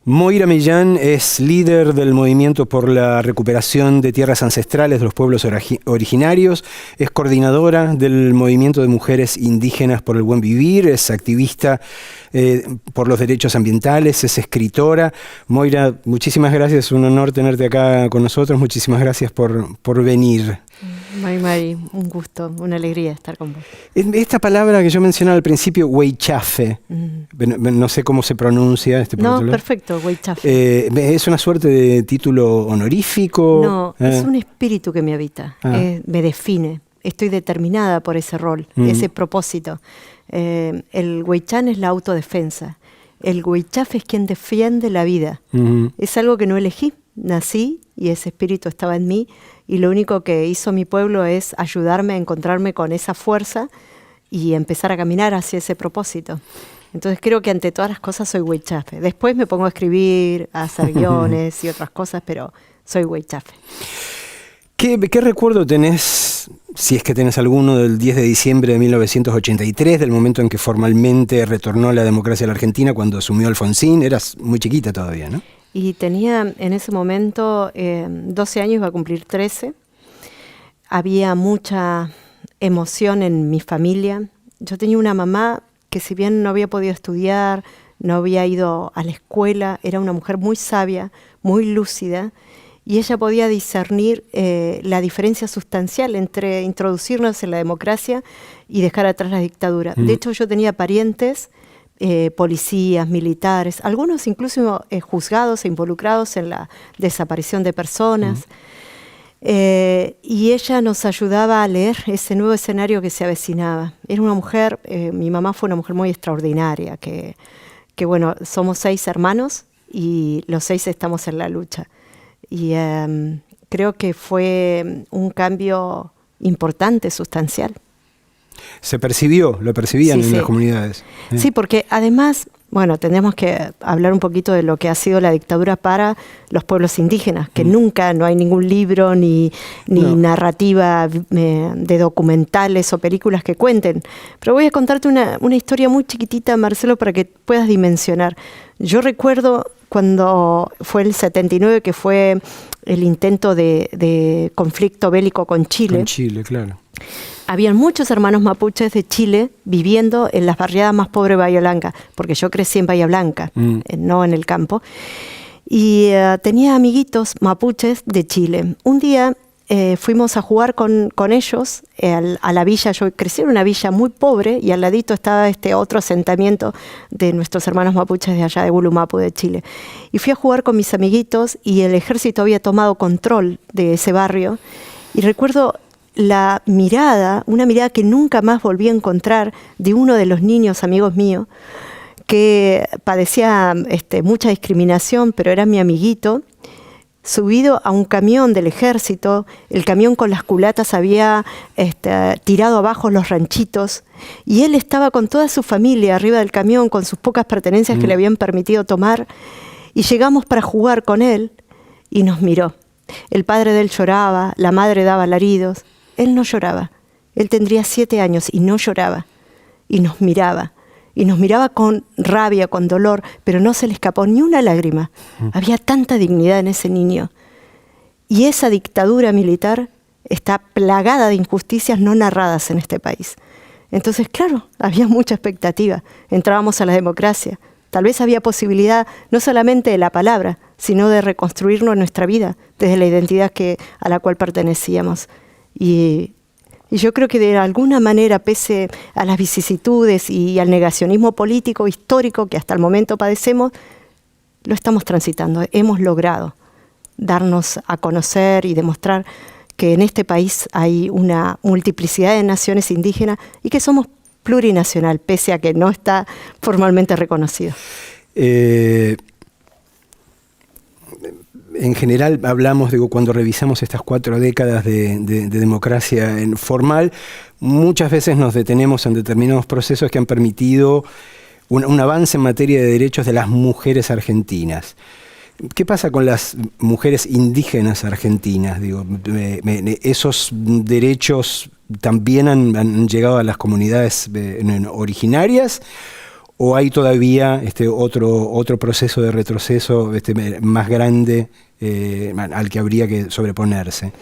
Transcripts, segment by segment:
Moira Millán es líder del movimiento por la recuperación de tierras ancestrales de los pueblos originarios, es coordinadora del movimiento de mujeres indígenas por el buen vivir, es activista por los derechos ambientales, es escritora. Moira, muchísimas gracias, es un honor tenerte acá con nosotros, muchísimas gracias por venir. Mari, un gusto, una alegría estar con vos. Esta palabra que yo mencionaba al principio, huaychafe, no sé cómo se pronuncia. No, perfecto, huaychafe. ¿Es una suerte de título honorífico? No, es un espíritu que me habita, me define. Estoy determinada por ese rol, ese propósito. El huaychán es la autodefensa. El huaychafe es quien defiende la vida. Es algo que no elegí. Nací y ese espíritu estaba en mí y lo único que hizo mi pueblo es ayudarme a encontrarme con esa fuerza y empezar a caminar hacia ese propósito. Entonces creo que ante todas las cosas soy huaychafe. Después me pongo a escribir, a hacer guiones y otras cosas, pero soy huaychafe. ¿Qué recuerdo tenés, si es que tenés alguno, del 10 de diciembre de 1983, del momento en que formalmente retornó la democracia a la Argentina cuando asumió Alfonsín? Eras muy chiquita todavía, ¿no? Y tenía en ese momento 12 años, iba a cumplir 13. Había mucha emoción en mi familia. Yo tenía una mamá que, si bien no había podido estudiar, no había ido a la escuela, era una mujer muy sabia, muy lúcida, y ella podía discernir la diferencia sustancial entre introducirnos en la democracia y dejar atrás la dictadura. De hecho, yo tenía parientes, policías, militares, algunos incluso juzgados e involucrados en la desaparición de personas. Y ella nos ayudaba a leer ese nuevo escenario que se avecinaba. Era una mujer, mi mamá fue una mujer muy extraordinaria, que bueno, somos 6 hermanos y los 6 estamos en la lucha. Y creo que fue un cambio importante, sustancial. ¿Se percibió? ¿Lo percibían en las comunidades? Sí, porque además, bueno, tenemos que hablar un poquito de lo que ha sido la dictadura para los pueblos indígenas, que nunca, no hay ningún libro ni narrativa de documentales o películas que cuenten. Pero voy a contarte una historia muy chiquitita, Marcelo, para que puedas dimensionar. Yo recuerdo cuando fue el 79, que fue el intento de conflicto bélico con Chile. Con Chile, claro. Habían muchos hermanos mapuches de Chile viviendo en las barriadas más pobres de Bahía Blanca, porque yo crecí en Bahía Blanca, no en el campo. Y tenía amiguitos mapuches de Chile. Un día fuimos a jugar con ellos a la villa. Yo crecí en una villa muy pobre y al ladito estaba este otro asentamiento de nuestros hermanos mapuches de allá de Gulumapu, de Chile. Y fui a jugar con mis amiguitos y el ejército había tomado control de ese barrio. Y recuerdo la mirada, una mirada que nunca más volví a encontrar, de uno de los niños amigos míos, que padecía mucha discriminación, pero era mi amiguito, subido a un camión del ejército. El camión con las culatas había tirado abajo los ranchitos, y él estaba con toda su familia arriba del camión, con sus pocas pertenencias que le habían permitido tomar, y llegamos para jugar con él, y nos miró. El padre de él lloraba, la madre daba alaridos. Él no lloraba. Él tendría 7 años y no lloraba. Y nos miraba. Y nos miraba con rabia, con dolor, pero no se le escapó ni una lágrima. Había tanta dignidad en ese niño. Y esa dictadura militar está plagada de injusticias no narradas en este país. Entonces, claro, había mucha expectativa. Entrábamos a la democracia. Tal vez había posibilidad no solamente de la palabra, sino de reconstruirnos nuestra vida desde la identidad a la cual pertenecíamos. Y yo creo que de alguna manera, pese a las vicisitudes y al negacionismo político histórico que hasta el momento padecemos, lo estamos transitando. Hemos logrado darnos a conocer y demostrar que en este país hay una multiplicidad de naciones indígenas y que somos plurinacional, pese a que no está formalmente reconocido. En general hablamos, cuando revisamos estas 4 décadas de democracia formal, muchas veces nos detenemos en determinados procesos que han permitido un avance en materia de derechos de las mujeres argentinas. ¿Qué pasa con las mujeres indígenas argentinas? ¿Esos derechos también han llegado a las comunidades originarias? ¿O hay todavía otro proceso de retroceso más grande al que habría que sobreponerse?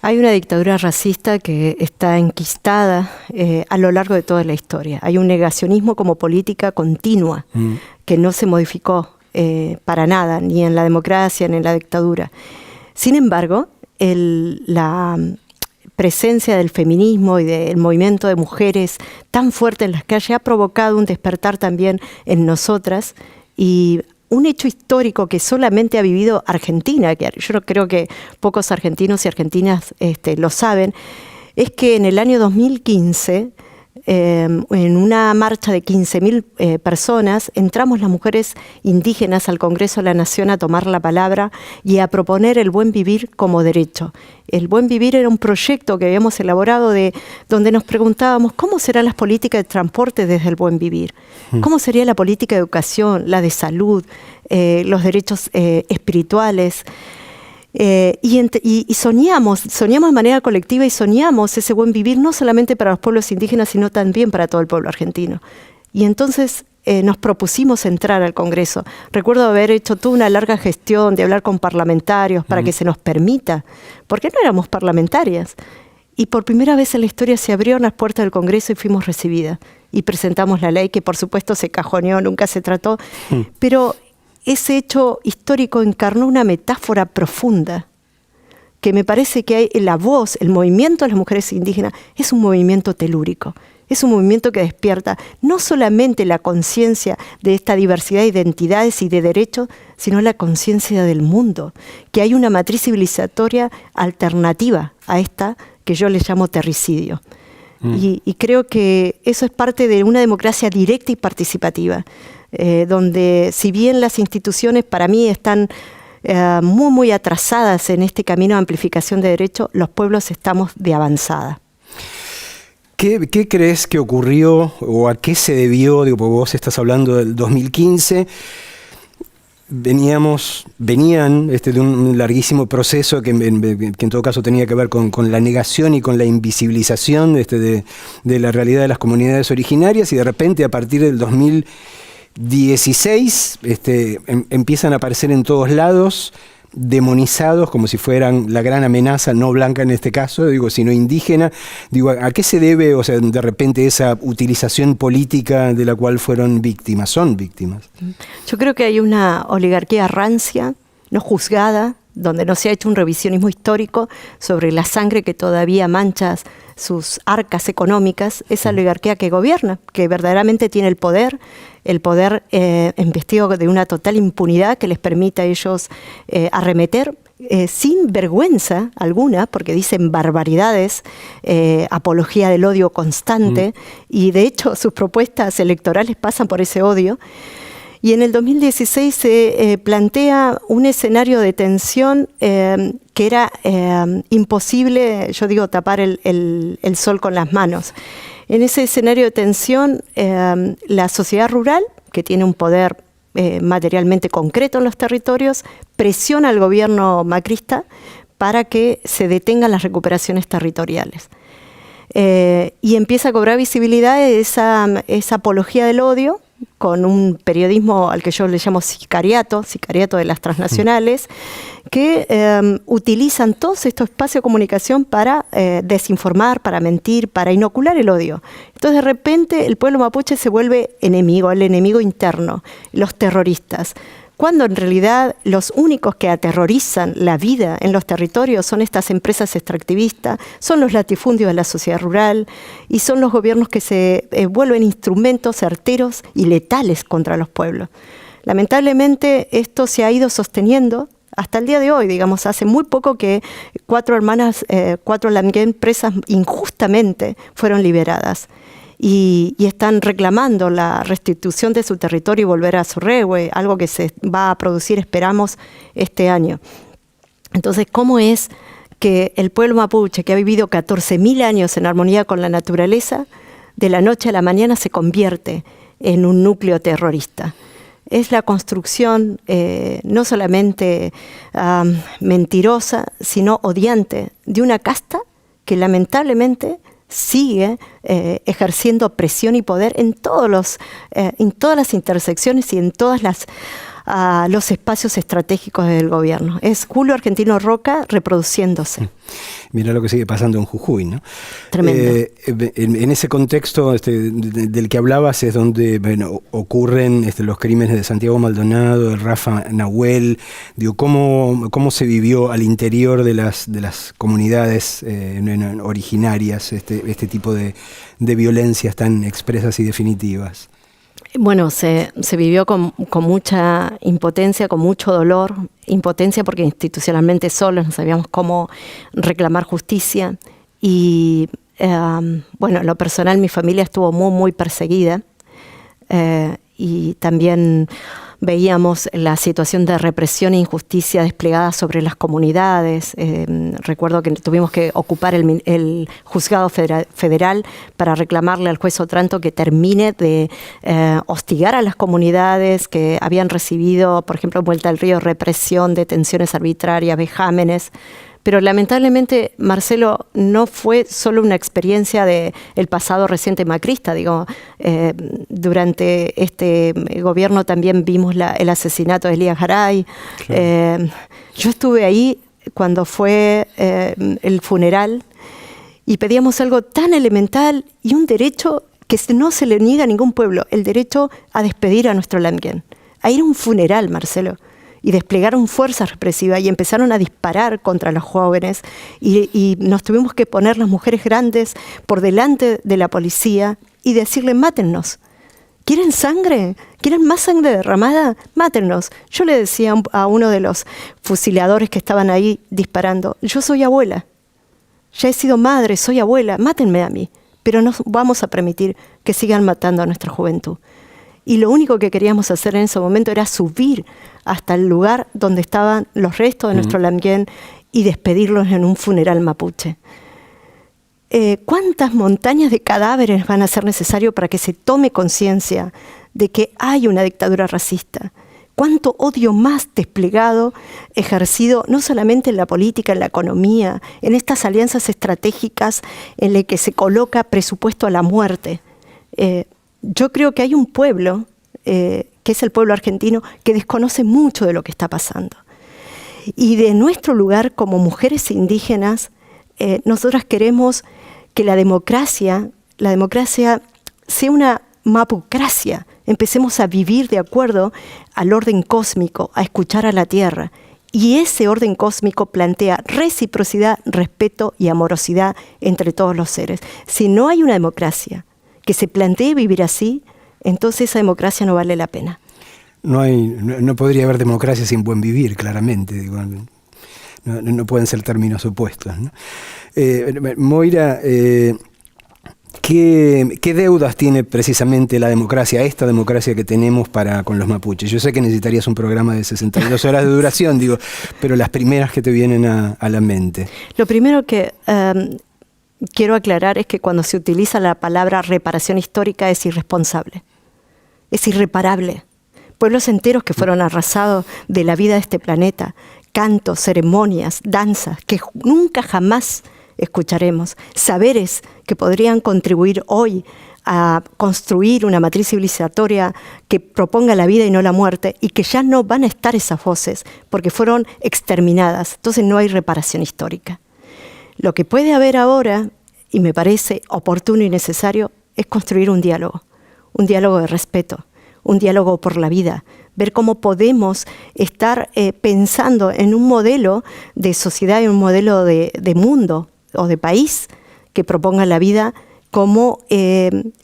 Hay una dictadura racista que está enquistada a lo largo de toda la historia. Hay un negacionismo como política continua que no se modificó para nada, ni en la democracia ni en la dictadura. Sin embargo, la presencia del feminismo y del movimiento de mujeres tan fuerte en las calles ha provocado un despertar también en nosotras, y un hecho histórico que solamente ha vivido Argentina, que yo creo que pocos argentinos y argentinas lo saben, es que en el año 2015, en una marcha de 15.000 personas, entramos las mujeres indígenas al Congreso de la Nación a tomar la palabra y a proponer el buen vivir como derecho. El buen vivir era un proyecto que habíamos elaborado donde nos preguntábamos cómo serán las políticas de transporte desde el buen vivir, cómo sería la política de educación, la de salud, los derechos espirituales. Y soñamos de manera colectiva, y soñamos ese buen vivir no solamente para los pueblos indígenas, sino también para todo el pueblo argentino. Y entonces nos propusimos entrar al Congreso. Recuerdo haber hecho toda una larga gestión de hablar con parlamentarios para que se nos permita, porque no éramos parlamentarias. Y por primera vez en la historia se abrieron las puertas del Congreso y fuimos recibidas. Y presentamos la ley, que por supuesto se cajoneó, nunca se trató, pero ese hecho histórico encarnó una metáfora profunda, que me parece que hay la voz, el movimiento de las mujeres indígenas es un movimiento telúrico, es un movimiento que despierta no solamente la conciencia de esta diversidad de identidades y de derechos, sino la conciencia del mundo, que hay una matriz civilizatoria alternativa a esta que yo le llamo terricidio. Y creo que eso es parte de una democracia directa y participativa, donde si bien las instituciones para mí están muy atrasadas en este camino de amplificación de derechos, los pueblos estamos de avanzada. ¿Qué crees que ocurrió o a qué se debió? Digo, porque vos estás hablando del 2015, venían de un larguísimo proceso que en todo caso tenía que ver con la negación y con la invisibilización de la realidad de las comunidades originarias, y de repente a partir del 2016 empiezan a aparecer en todos lados, demonizados como si fueran la gran amenaza, no blanca en este caso, sino indígena. ¿A qué se debe, de repente esa utilización política de la cual fueron víctimas, son víctimas? Yo creo que hay una oligarquía rancia, no juzgada, donde no se ha hecho un revisionismo histórico sobre la sangre que todavía mancha sus arcas económicas, esa oligarquía que gobierna, que verdaderamente tiene el poder investido de una total impunidad que les permite a ellos arremeter sin vergüenza alguna, porque dicen barbaridades, apología del odio constante, y de hecho sus propuestas electorales pasan por ese odio. Y en el 2016 se plantea un escenario de tensión que era imposible, yo digo, tapar el sol con las manos. En ese escenario de tensión, la sociedad rural, que tiene un poder materialmente concreto en los territorios, presiona al gobierno macrista para que se detengan las recuperaciones territoriales. Y empieza a cobrar visibilidad esa apología del odio, con un periodismo al que yo le llamo sicariato de las transnacionales, que utilizan todos estos espacios de comunicación para desinformar, para mentir, para inocular el odio. Entonces de repente el pueblo mapuche se vuelve enemigo, el enemigo interno, los terroristas, cuando en realidad los únicos que aterrorizan la vida en los territorios son estas empresas extractivistas, son los latifundios de la sociedad rural y son los gobiernos que se vuelven instrumentos certeros y letales contra los pueblos. Lamentablemente esto se ha ido sosteniendo hasta el día de hoy. Digamos, hace muy poco que 4 Lamguén presas injustamente fueron liberadas. Y están reclamando la restitución de su territorio y volver a su rehue, algo que se va a producir, esperamos, este año. Entonces, ¿cómo es que el pueblo mapuche, que ha vivido 14.000 años en armonía con la naturaleza, de la noche a la mañana se convierte en un núcleo terrorista? Es la construcción no solamente mentirosa, sino odiante de una casta que lamentablemente sigue ejerciendo presión y poder en todas las intersecciones y en todas los espacios estratégicos del gobierno. Es Julio Argentino Roca reproduciéndose. Mira lo que sigue pasando en Jujuy, ¿no? Tremendo. En ese contexto del que hablabas es donde ocurren los crímenes de Santiago Maldonado, de Rafa Nahuel. Digo, ¿cómo se vivió al interior de las comunidades originarias este tipo de violencias tan expresas y definitivas? Bueno, se vivió con mucha impotencia, con mucho dolor. Impotencia porque institucionalmente solos no sabíamos cómo reclamar justicia. Y bueno, en lo personal mi familia estuvo muy, muy perseguida. Y también veíamos la situación de represión e injusticia desplegada sobre las comunidades. Recuerdo que tuvimos que ocupar el juzgado federal para reclamarle al juez Otranto que termine de hostigar a las comunidades que habían recibido, por ejemplo, en Vuelta al Río, represión, detenciones arbitrarias, vejámenes. Pero lamentablemente, Marcelo, no fue solo una experiencia del pasado reciente macrista. Durante este gobierno también vimos el asesinato de Elías Garay. Claro. Yo estuve ahí cuando fue el funeral y pedíamos algo tan elemental y un derecho que no se le niega a ningún pueblo, el derecho a despedir a nuestro Lamguén. A ir a un funeral, Marcelo. Y desplegaron fuerzas represivas y empezaron a disparar contra los jóvenes y nos tuvimos que poner las mujeres grandes por delante de la policía y decirle, mátennos. ¿Quieren sangre? ¿Quieren más sangre derramada? Mátennos. Yo le decía a uno de los fusiladores que estaban ahí disparando, yo soy abuela, ya he sido madre, soy abuela, mátenme a mí, pero no vamos a permitir que sigan matando a nuestra juventud. Y lo único que queríamos hacer en ese momento era subir hasta el lugar donde estaban los restos de nuestro Lamguén y despedirlos en un funeral mapuche. ¿Cuántas montañas de cadáveres van a ser necesarios para que se tome conciencia de que hay una dictadura racista? ¿Cuánto odio más desplegado, ejercido no solamente en la política, en la economía, en estas alianzas estratégicas en las que se coloca presupuesto a la muerte? Yo creo que hay un pueblo, que es el pueblo argentino, que desconoce mucho de lo que está pasando. Y de nuestro lugar como mujeres indígenas, nosotras queremos que la democracia sea una mapucracia. Empecemos a vivir de acuerdo al orden cósmico, a escuchar a la tierra. Y ese orden cósmico plantea reciprocidad, respeto y amorosidad entre todos los seres. Si no hay una democracia que se plantee vivir así, entonces esa democracia no vale la pena. No podría haber democracia sin buen vivir, claramente. Digo, no pueden ser términos opuestos, ¿no? Moira, ¿qué deudas tiene precisamente la democracia, esta democracia que tenemos con los mapuches? Yo sé que necesitarías un programa de 62 horas de duración, pero las primeras que te vienen a la mente. Lo primero que quiero aclarar es que cuando se utiliza la palabra reparación histórica es irresponsable, es irreparable. Pueblos enteros que fueron arrasados de la vida de este planeta, cantos, ceremonias, danzas que nunca jamás escucharemos, saberes que podrían contribuir hoy a construir una matriz civilizatoria que proponga la vida y no la muerte, y que ya no van a estar esas voces porque fueron exterminadas. Entonces no hay reparación histórica. Lo que puede haber ahora, y me parece oportuno y necesario, es construir un diálogo de respeto, un diálogo por la vida, ver cómo podemos estar pensando en un modelo de sociedad y un modelo de mundo o de país que proponga la vida como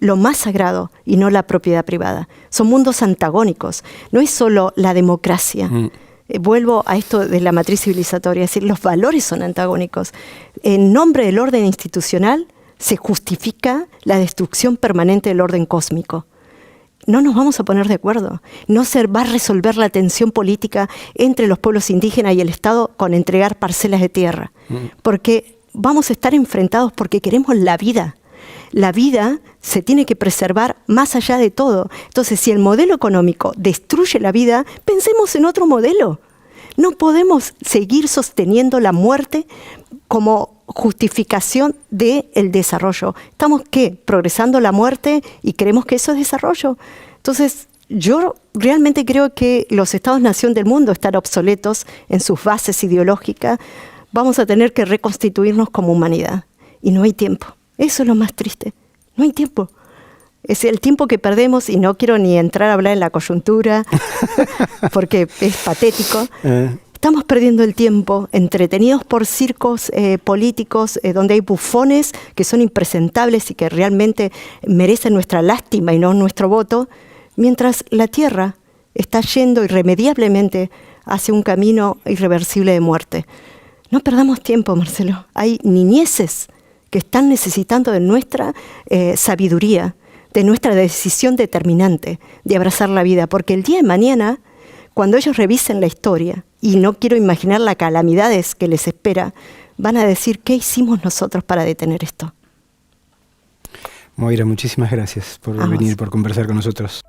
lo más sagrado y no la propiedad privada. Son mundos antagónicos, no es solo la democracia. Vuelvo a esto de la matriz civilizatoria, es decir, los valores son antagónicos. En nombre del orden institucional se justifica la destrucción permanente del orden cósmico. No nos vamos a poner de acuerdo. No se va a resolver la tensión política entre los pueblos indígenas y el Estado con entregar parcelas de tierra. Porque vamos a estar enfrentados porque queremos la vida. La vida se tiene que preservar más allá de todo. Entonces, si el modelo económico destruye la vida, pensemos en otro modelo. No podemos seguir sosteniendo la muerte como justificación del desarrollo. ¿Estamos qué? Progresando la muerte y creemos que eso es desarrollo. Entonces, yo realmente creo que los estados-nación del mundo están obsoletos en sus bases ideológicas. Vamos a tener que reconstituirnos como humanidad. Y no hay tiempo. Eso es lo más triste. No hay tiempo. Es el tiempo que perdemos, y no quiero ni entrar a hablar en la coyuntura, porque es patético. Estamos perdiendo el tiempo, entretenidos por circos políticos, donde hay bufones que son impresentables y que realmente merecen nuestra lástima y no nuestro voto, mientras la Tierra está yendo irremediablemente hacia un camino irreversible de muerte. No perdamos tiempo, Marcelo. Hay niñeces que están necesitando de nuestra sabiduría, de nuestra decisión determinante de abrazar la vida, porque el día de mañana, cuando ellos revisen la historia, y no quiero imaginar las calamidades que les espera, van a decir, ¿qué hicimos nosotros para detener esto? Moira, muchísimas gracias por venir, por conversar con nosotros.